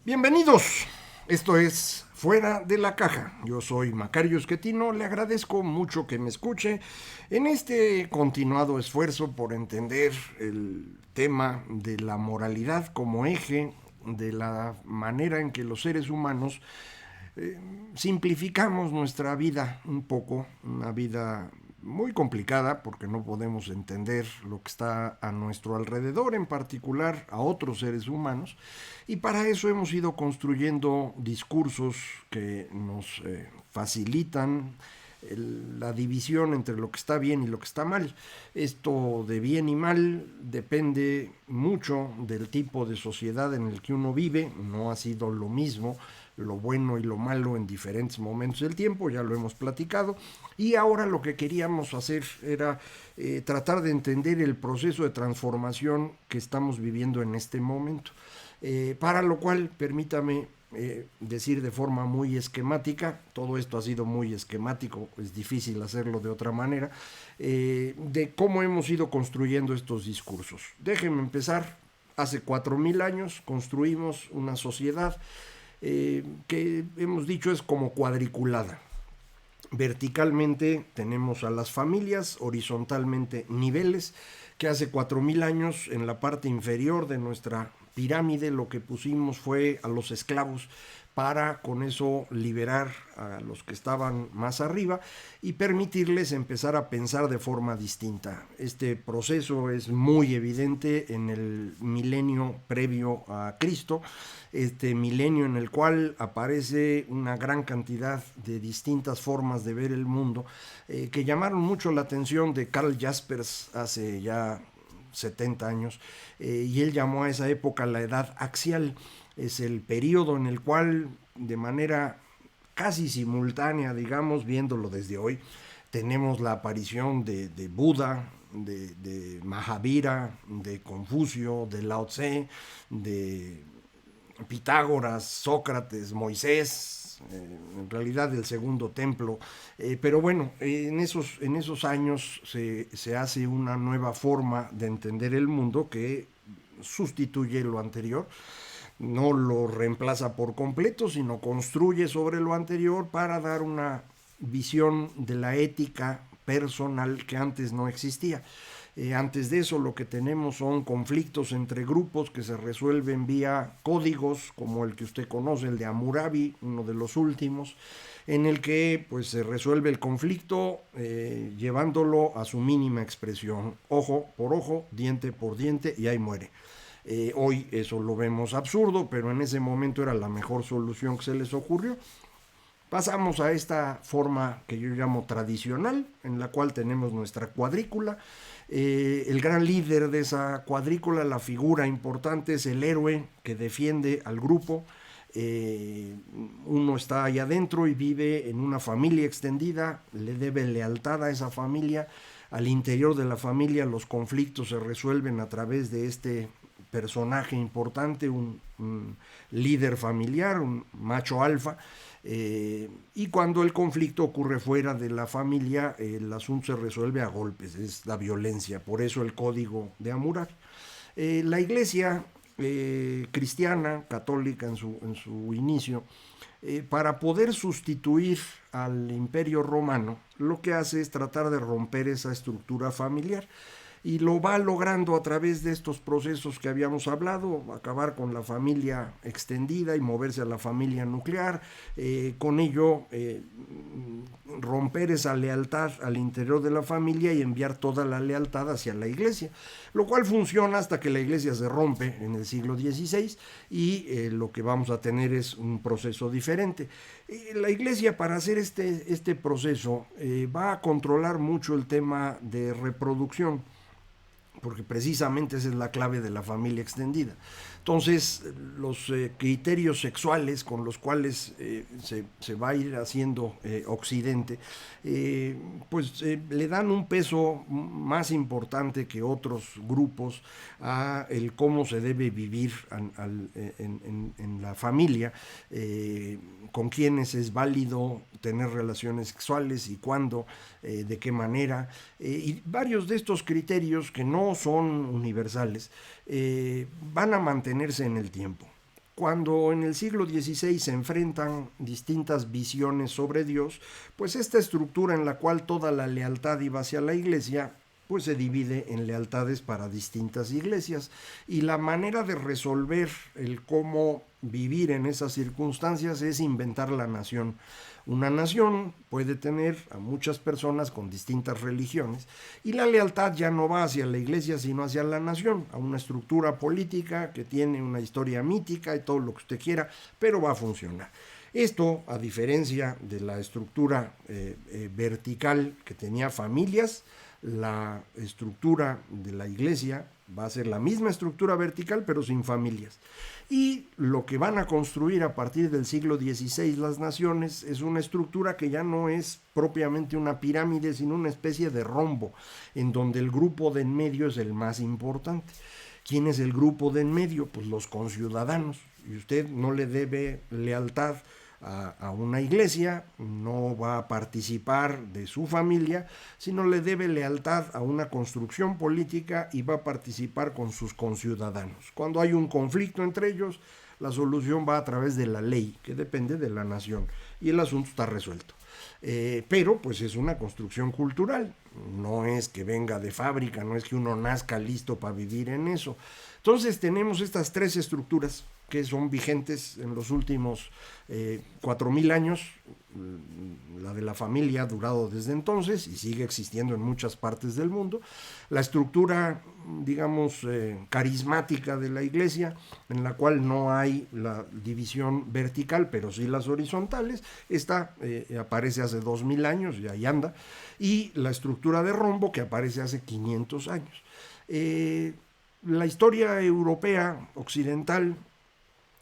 Bienvenidos, esto es Fuera de la Caja. Yo soy Macario Esquetino, le agradezco mucho que me escuche en este continuado esfuerzo por entender el tema de la moralidad como eje de la manera en que los seres humanos simplificamos nuestra vida un poco, una vida muy complicada porque no podemos entender lo que está a nuestro alrededor, en particular a otros seres humanos, y para eso hemos ido construyendo discursos que nos facilitan la división entre lo que está bien y lo que está mal. Esto de bien y mal depende mucho del tipo de sociedad en el que uno vive, no ha sido lo mismo lo bueno y lo malo en diferentes momentos del tiempo, ya lo hemos platicado, y ahora lo que queríamos hacer era tratar de entender el proceso de transformación que estamos viviendo en este momento. Para lo cual, permítame decir de forma muy esquemática, todo esto ha sido muy esquemático, es difícil hacerlo de otra manera, de cómo hemos ido construyendo estos discursos. Déjenme empezar. Hace 4000 años construimos una sociedad que hemos dicho es como cuadriculada. Verticalmente tenemos a las familias, horizontalmente niveles, que hace 4000 años en la parte inferior de nuestra pirámide lo que pusimos fue a los esclavos para con eso liberar a los que estaban más arriba y permitirles empezar a pensar de forma distinta. Este proceso es muy evidente en el milenio previo a Cristo, este milenio en el cual aparece una gran cantidad de distintas formas de ver el mundo que llamaron mucho la atención de Karl Jaspers hace ya 70 años, y él llamó a esa época la edad axial. Es el periodo en el cual, de manera casi simultánea, digamos, viéndolo desde hoy, tenemos la aparición de Buda, de Mahavira, de Confucio, de Lao Tse, de Pitágoras, Sócrates, Moisés, en realidad el segundo templo, pero bueno, en esos años se hace una nueva forma de entender el mundo que sustituye lo anterior, no lo reemplaza por completo, sino construye sobre lo anterior para dar una visión de la ética personal que antes no existía. Antes de eso lo que tenemos son conflictos entre grupos que se resuelven vía códigos, como el que usted conoce, el de Hammurabi, uno de los últimos, en el que pues se resuelve el conflicto llevándolo a su mínima expresión, ojo por ojo, diente por diente, y ahí muere. Hoy eso lo vemos absurdo, pero en ese momento era la mejor solución que se les ocurrió. Pasamos a esta forma que yo llamo tradicional, en la cual tenemos nuestra cuadrícula. El gran líder de esa cuadrícula, la figura importante, es el héroe que defiende al grupo. Uno está ahí adentro y vive en una familia extendida, le debe lealtad a esa familia. Al interior de la familia los conflictos se resuelven a través de este personaje importante, un líder familiar, un macho alfa, y cuando el conflicto ocurre fuera de la familia, el asunto se resuelve a golpes, es la violencia, por eso el código de Hammurabi. La iglesia cristiana, católica en su inicio, para poder sustituir al imperio romano, lo que hace es tratar de romper esa estructura familiar y lo va logrando a través de estos procesos que habíamos hablado, acabar con la familia extendida y moverse a la familia nuclear, con ello romper esa lealtad al interior de la familia y enviar toda la lealtad hacia la iglesia, lo cual funciona hasta que la iglesia se rompe en el siglo XVI y lo que vamos a tener es un proceso diferente. La iglesia, para hacer este proceso, va a controlar mucho el tema de reproducción, porque precisamente esa es la clave de la familia extendida. Entonces, los criterios sexuales con los cuales se va a ir haciendo Occidente, pues le dan un peso más importante que otros grupos a el cómo se debe vivir en la familia, con quiénes es válido tener relaciones sexuales y cuándo, de qué manera, y varios de estos criterios que no son universales van a mantenerse en el tiempo. cuando en el siglo XVI se enfrentan distintas visiones sobre Dios, pues esta estructura en la cual toda la lealtad iba hacia la Iglesia, pues se divide en lealtades para distintas iglesias. Y la manera de resolver el cómo vivir en esas circunstancias es inventar la nación. Una nación puede tener a muchas personas con distintas religiones y la lealtad ya no va hacia la iglesia sino hacia la nación, a una estructura política que tiene una historia mítica y todo lo que usted quiera, pero va a funcionar. Esto, a diferencia de la estructura vertical que tenía familias, la estructura de la iglesia va a ser la misma estructura vertical pero sin familias. Y lo que van a construir a partir del siglo XVI las naciones es una estructura que ya no es propiamente una pirámide, sino una especie de rombo, en donde el grupo de en medio es el más importante. ¿Quién es el grupo de en medio? Pues los conciudadanos. Y usted no le debe lealtad a una iglesia, no va a participar de su familia, sino le debe lealtad a una construcción política y va a participar con sus conciudadanos. Cuando hay un conflicto entre ellos, la solución va a través de la ley, que depende de la nación, y el asunto está resuelto. Pero pues es una construcción cultural, no es que venga de fábrica, no es que uno nazca listo para vivir en eso. Entonces tenemos estas tres estructuras que son vigentes en los últimos 4.000 años. La de la familia ha durado desde entonces y sigue existiendo en muchas partes del mundo. La estructura, digamos, carismática de la iglesia, en la cual no hay la división vertical, pero sí las horizontales, esta aparece hace 2.000 años y ahí anda. Y la estructura de rombo, que aparece hace 500 años. La historia europea occidental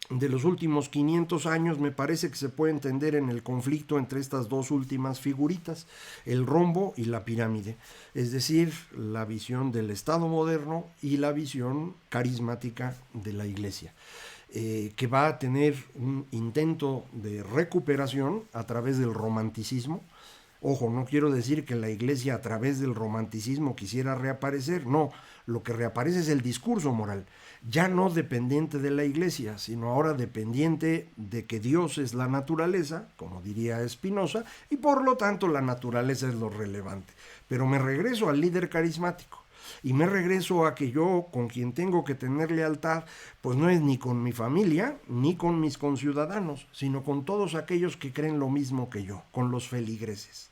de los últimos 500 años me parece que se puede entender en el conflicto entre estas dos últimas figuritas, el rombo y la pirámide, es decir, la visión del Estado moderno y la visión carismática de la Iglesia, que va a tener un intento de recuperación a través del romanticismo. Ojo, no quiero decir que la Iglesia a través del romanticismo quisiera reaparecer, no, lo que reaparece es el discurso moral, ya no dependiente de la Iglesia, sino ahora dependiente de que Dios es la naturaleza, como diría Spinoza, y por lo tanto la naturaleza es lo relevante. Pero me regreso al líder carismático. Y me regreso a que yo, con quien tengo que tener lealtad, pues no es ni con mi familia, ni con mis conciudadanos, sino con todos aquellos que creen lo mismo que yo, con los feligreses.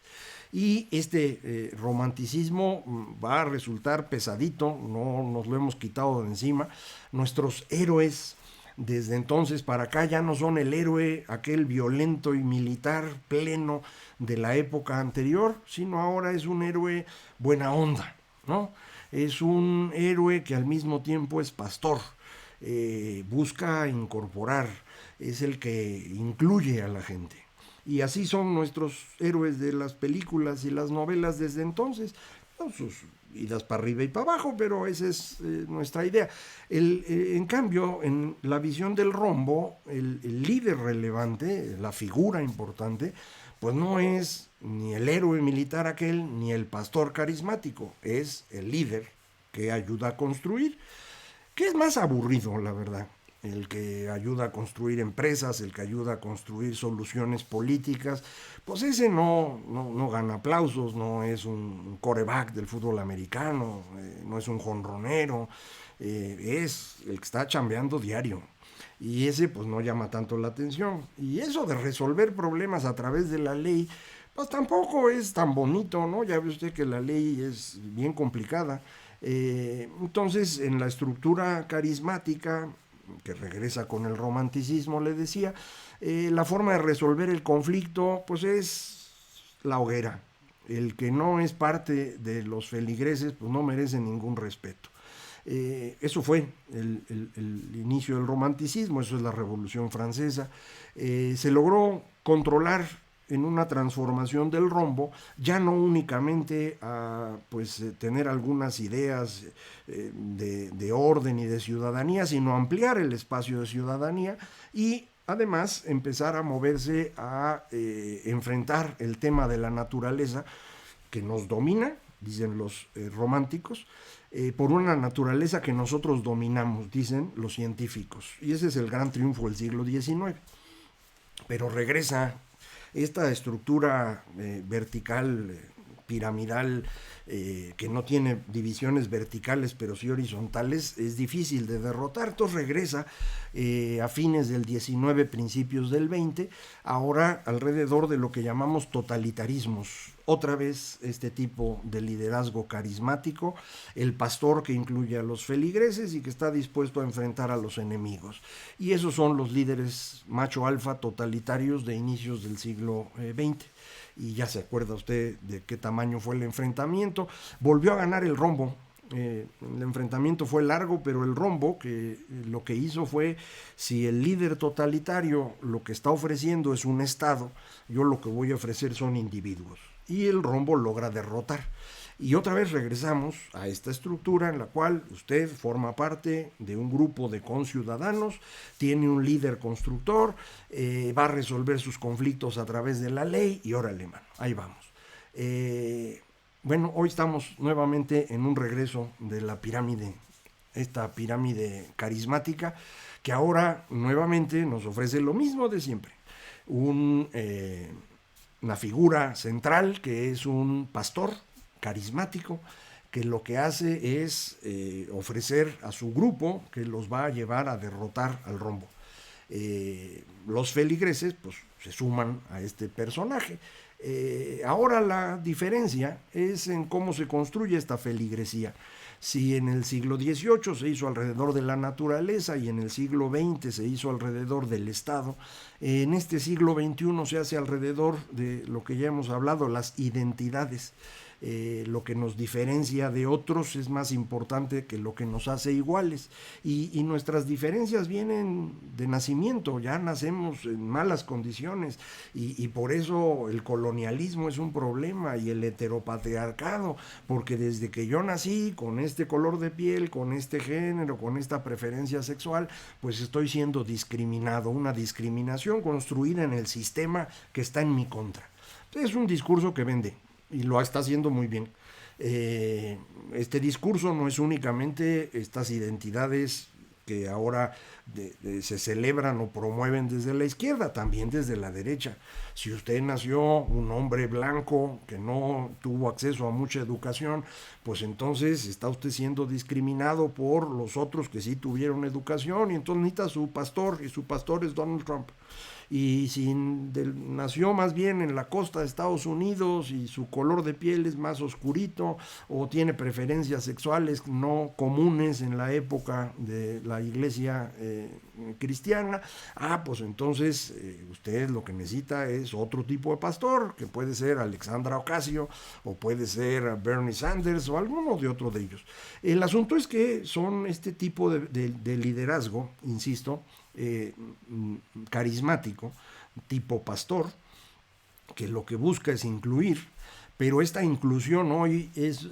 Y este romanticismo va a resultar pesadito, no nos lo hemos quitado de encima. Nuestros héroes desde entonces para acá ya no son el héroe, aquel violento y militar pleno de la época anterior, sino ahora es un héroe buena onda, ¿no? Es un héroe que al mismo tiempo es pastor, busca incorporar, es el que incluye a la gente. Y así son nuestros héroes de las películas y las novelas desde entonces, con sus idas para arriba y para abajo, pero esa es nuestra idea. En cambio, en la visión del rombo, el líder relevante, la figura importante, pues no es ni el héroe militar aquel, ni el pastor carismático, es el líder que ayuda a construir, que es más aburrido, la verdad. El que ayuda a construir empresas, el que ayuda a construir soluciones políticas, pues ese no gana aplausos, no es un quarterback del fútbol americano, no es un jonronero, es el que está chambeando diario. Y ese pues no llama tanto la atención. Y eso de resolver problemas a través de la ley, pues tampoco es tan bonito, ¿no? Ya ve usted que la ley es bien complicada. Entonces, en la estructura carismática, que regresa con el romanticismo, le decía, la forma de resolver el conflicto pues es la hoguera. El que no es parte de los feligreses pues no merece ningún respeto. Eso fue el inicio del romanticismo, eso es la Revolución Francesa. Se logró controlar en una transformación del rombo, ya no únicamente a tener algunas ideas de orden y de ciudadanía, sino ampliar el espacio de ciudadanía y además empezar a moverse a enfrentar el tema de la naturaleza que nos domina, dicen los románticos, por una naturaleza que nosotros dominamos, dicen los científicos. Y ese es el gran triunfo del siglo XIX. Pero regresa esta estructura vertical, piramidal, que no tiene divisiones verticales pero sí horizontales, es difícil de derrotar. Entonces regresa a fines del 19, principios del 20, ahora alrededor de lo que llamamos totalitarismos. Otra vez este tipo de liderazgo carismático, el pastor que incluye a los feligreses y que está dispuesto a enfrentar a los enemigos. Y esos son los líderes macho alfa totalitarios de inicios del siglo XX. Y ya se acuerda usted de qué tamaño fue el enfrentamiento. Volvió a ganar el rombo. El enfrentamiento fue largo, pero el rombo lo que hizo fue, si el líder totalitario lo que está ofreciendo es un Estado, yo lo que voy a ofrecer son individuos. Y el rombo logra derrotar. Y otra vez regresamos a esta estructura en la cual usted forma parte de un grupo de conciudadanos, tiene un líder constructor, va a resolver sus conflictos a través de la ley y órale, mano, ahí vamos. Bueno, hoy estamos nuevamente en un regreso de la pirámide, esta pirámide carismática, que ahora nuevamente nos ofrece lo mismo de siempre. Una figura central que es un pastor carismático, que lo que hace es ofrecer a su grupo que los va a llevar a derrotar al rombo. Los feligreses pues se suman a este personaje. Ahora la diferencia es en cómo se construye esta feligresía. Si en el siglo XVIII se hizo alrededor de la naturaleza y en el siglo XX se hizo alrededor del Estado, en este siglo XXI se hace alrededor de lo que ya hemos hablado, las identidades. Lo que nos diferencia de otros es más importante que lo que nos hace iguales. Y nuestras diferencias vienen de nacimiento, ya nacemos en malas condiciones y por eso el colonialismo es un problema y el heteropatriarcado, porque desde que yo nací con este color de piel, con este género, con esta preferencia sexual, pues estoy siendo discriminado, una discriminación construida en el sistema que está en mi contra. Es un discurso que vende y lo está haciendo muy bien. Este discurso no es únicamente estas identidades que ahora se celebran o promueven desde la izquierda, también desde la derecha. Si usted nació un hombre blanco que no tuvo acceso a mucha educación, pues entonces está usted siendo discriminado por los otros que sí tuvieron educación y entonces necesita su pastor y su pastor es Donald Trump. Y si nació más bien en la costa de Estados Unidos y su color de piel es más oscurito o tiene preferencias sexuales no comunes en la época de la iglesia cristiana, pues entonces usted lo que necesita es otro tipo de pastor, que puede ser Alexandra Ocasio o puede ser Bernie Sanders o alguno de otro de ellos. El asunto es que son este tipo de liderazgo, insisto, carismático, tipo pastor, que lo que busca es incluir, pero esta inclusión hoy es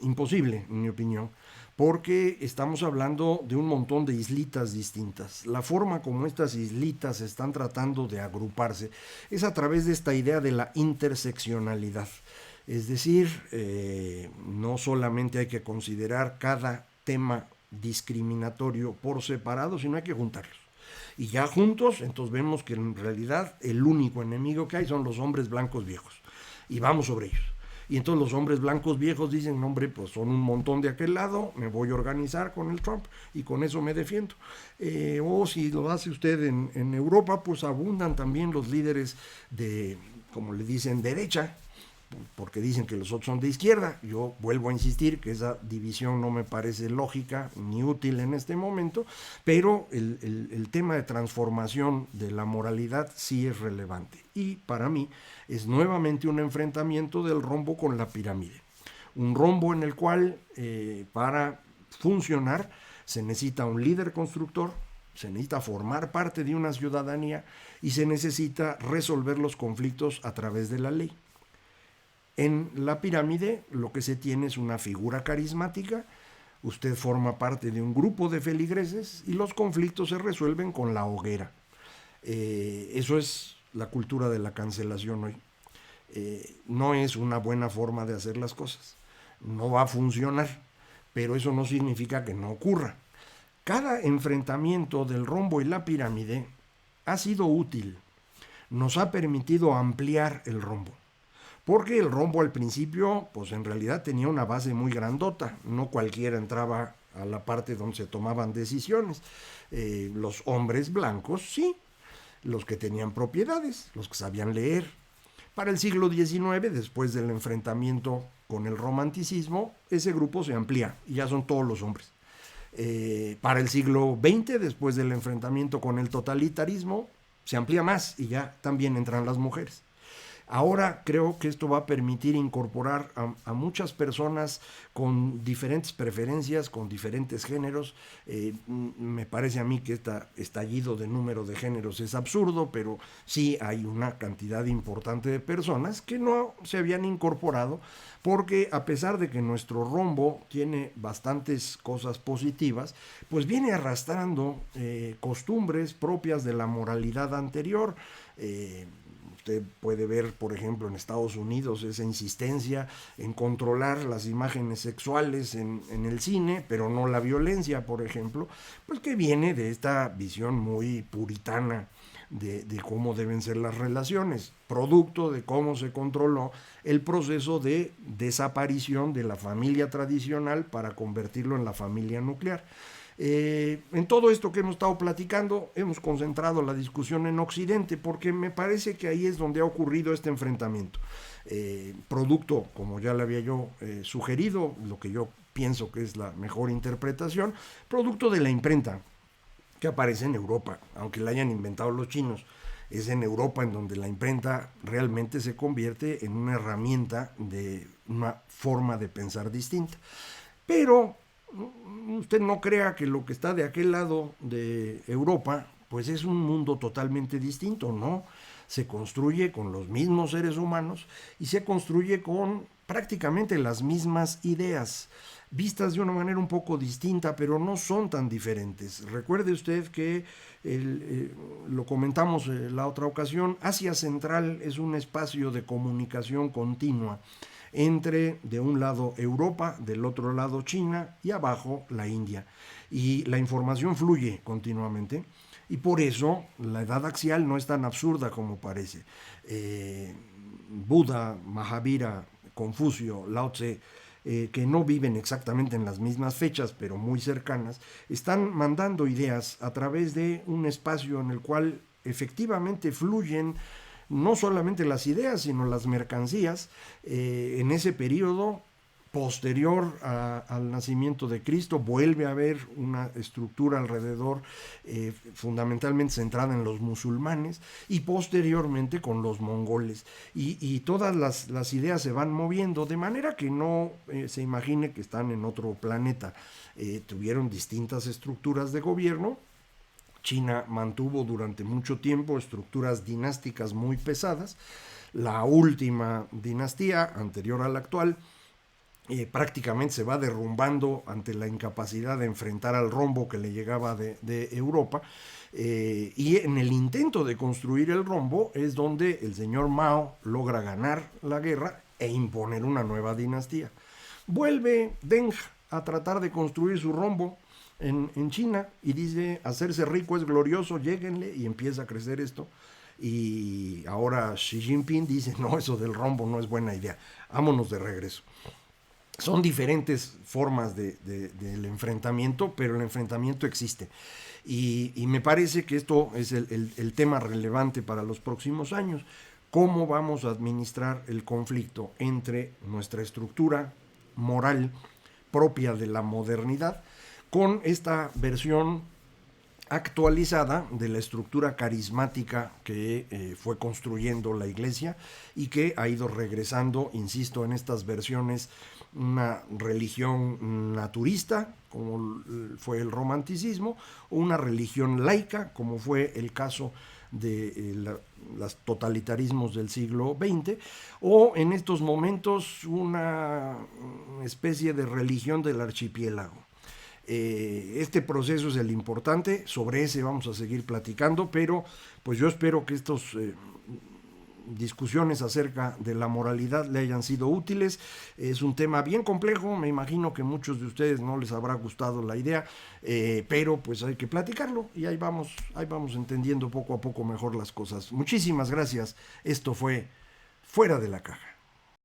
imposible, en mi opinión, porque estamos hablando de un montón de islitas distintas. La forma como estas islitas están tratando de agruparse es a través de esta idea de la interseccionalidad. Es decir, no solamente hay que considerar cada tema discriminatorio por separado, sino hay que juntarlos. Y ya juntos, entonces vemos que en realidad el único enemigo que hay son los hombres blancos viejos. Y vamos sobre ellos. Y entonces los hombres blancos viejos dicen, hombre, pues son un montón de aquel lado, me voy a organizar con el Trump y con eso me defiendo. O si lo hace usted en Europa, pues abundan también los líderes de, como le dicen, derecha, porque dicen que los otros son de izquierda. Yo vuelvo a insistir que esa división no me parece lógica ni útil en este momento, pero el tema de transformación de la moralidad sí es relevante. Y para mí es nuevamente un enfrentamiento del rombo con la pirámide. Un rombo en el cual para funcionar se necesita un líder constructor, se necesita formar parte de una ciudadanía y se necesita resolver los conflictos a través de la ley. En la pirámide lo que se tiene es una figura carismática, usted forma parte de un grupo de feligreses y los conflictos se resuelven con la hoguera. Eso es la cultura de la cancelación hoy. No es una buena forma de hacer las cosas, no va a funcionar. pero eso no significa que no ocurra. Cada enfrentamiento del rombo y la pirámide ha sido útil, nos ha permitido ampliar el rombo. Porque el rombo al principio, pues en realidad tenía una base muy grandota. No cualquiera entraba a la parte donde se tomaban decisiones. Los hombres blancos, sí. Los que tenían propiedades, los que sabían leer. Para el siglo XIX, después del enfrentamiento con el romanticismo, ese grupo se amplía y ya son todos los hombres. Para el siglo XX, después del enfrentamiento con el totalitarismo, se amplía más y ya también entran las mujeres. Ahora creo que esto va a permitir incorporar a muchas personas con diferentes preferencias, con diferentes géneros. Me parece a mí que este estallido de número de géneros es absurdo, pero sí hay una cantidad importante de personas que no se habían incorporado, porque a pesar de que nuestro rombo tiene bastantes cosas positivas, pues viene arrastrando costumbres propias de la moralidad anterior. Usted puede ver, por ejemplo, en Estados Unidos esa insistencia en controlar las imágenes sexuales en el cine, pero no la violencia, por ejemplo, pues que viene de esta visión muy puritana de cómo deben ser las relaciones, producto de cómo se controló el proceso de desaparición de la familia tradicional para convertirlo en la familia nuclear. En todo esto que hemos estado platicando, hemos concentrado la discusión en Occidente, porque me parece que ahí es donde ha ocurrido este enfrentamiento. Producto, como ya le había yo sugerido, lo que yo pienso que es la mejor interpretación, producto de la imprenta que aparece en Europa, aunque la hayan inventado los chinos. Es en Europa en donde la imprenta realmente se convierte en una herramienta de una forma de pensar distinta. Pero usted no crea que lo que está de aquel lado de Europa, pues es un mundo totalmente distinto, ¿no? Se construye con los mismos seres humanos y se construye con prácticamente las mismas ideas, vistas de una manera un poco distinta, pero no son tan diferentes. Recuerde usted que lo comentamos la otra ocasión, Asia Central es un espacio de comunicación continua entre, de un lado, Europa, del otro lado, China, y abajo, la India. Y la información fluye continuamente, y por eso la edad axial no es tan absurda como parece. Buda, Mahavira, Confucio, Lao Tse, que no viven exactamente en las mismas fechas, pero muy cercanas, están mandando ideas a través de un espacio en el cual efectivamente fluyen no solamente las ideas, sino las mercancías, en ese periodo posterior al nacimiento de Cristo. Vuelve a haber una estructura alrededor fundamentalmente centrada en los musulmanes, y posteriormente con los mongoles, y todas las ideas se van moviendo de manera que no se imagine que están en otro planeta. Tuvieron distintas estructuras de gobierno. China mantuvo durante mucho tiempo estructuras dinásticas muy pesadas. La última dinastía, anterior a la actual, prácticamente se va derrumbando ante la incapacidad de enfrentar al rombo que le llegaba de Europa. Y en el intento de construir el rombo es donde el señor Mao logra ganar la guerra e imponer una nueva dinastía. Vuelve Deng a tratar de construir su rombo en China y dice: hacerse rico es glorioso, lléguenle, y empieza a crecer esto. Y ahora Xi Jinping dice: no, eso del rombo no es buena idea, vámonos de regreso. Son diferentes formas del enfrentamiento, pero el enfrentamiento existe. Y me parece que esto es el tema relevante para los próximos años. ¿Cómo vamos a administrar el conflicto entre nuestra estructura moral propia de la modernidad con esta versión actualizada de la estructura carismática que fue construyendo la Iglesia y que ha ido regresando, insisto, en estas versiones, una religión naturista, como fue el romanticismo, o una religión laica, como fue el caso de los totalitarismos del siglo XX, o en estos momentos una especie de religión del archipiélago. Este proceso es el importante, sobre ese vamos a seguir platicando, pero pues yo espero que estos discusiones acerca de la moralidad le hayan sido útiles. Es un tema bien complejo, me imagino que a muchos de ustedes no les habrá gustado la idea, pero pues hay que platicarlo y ahí vamos entendiendo poco a poco mejor las cosas. Muchísimas gracias. Esto fue Fuera de la Caja.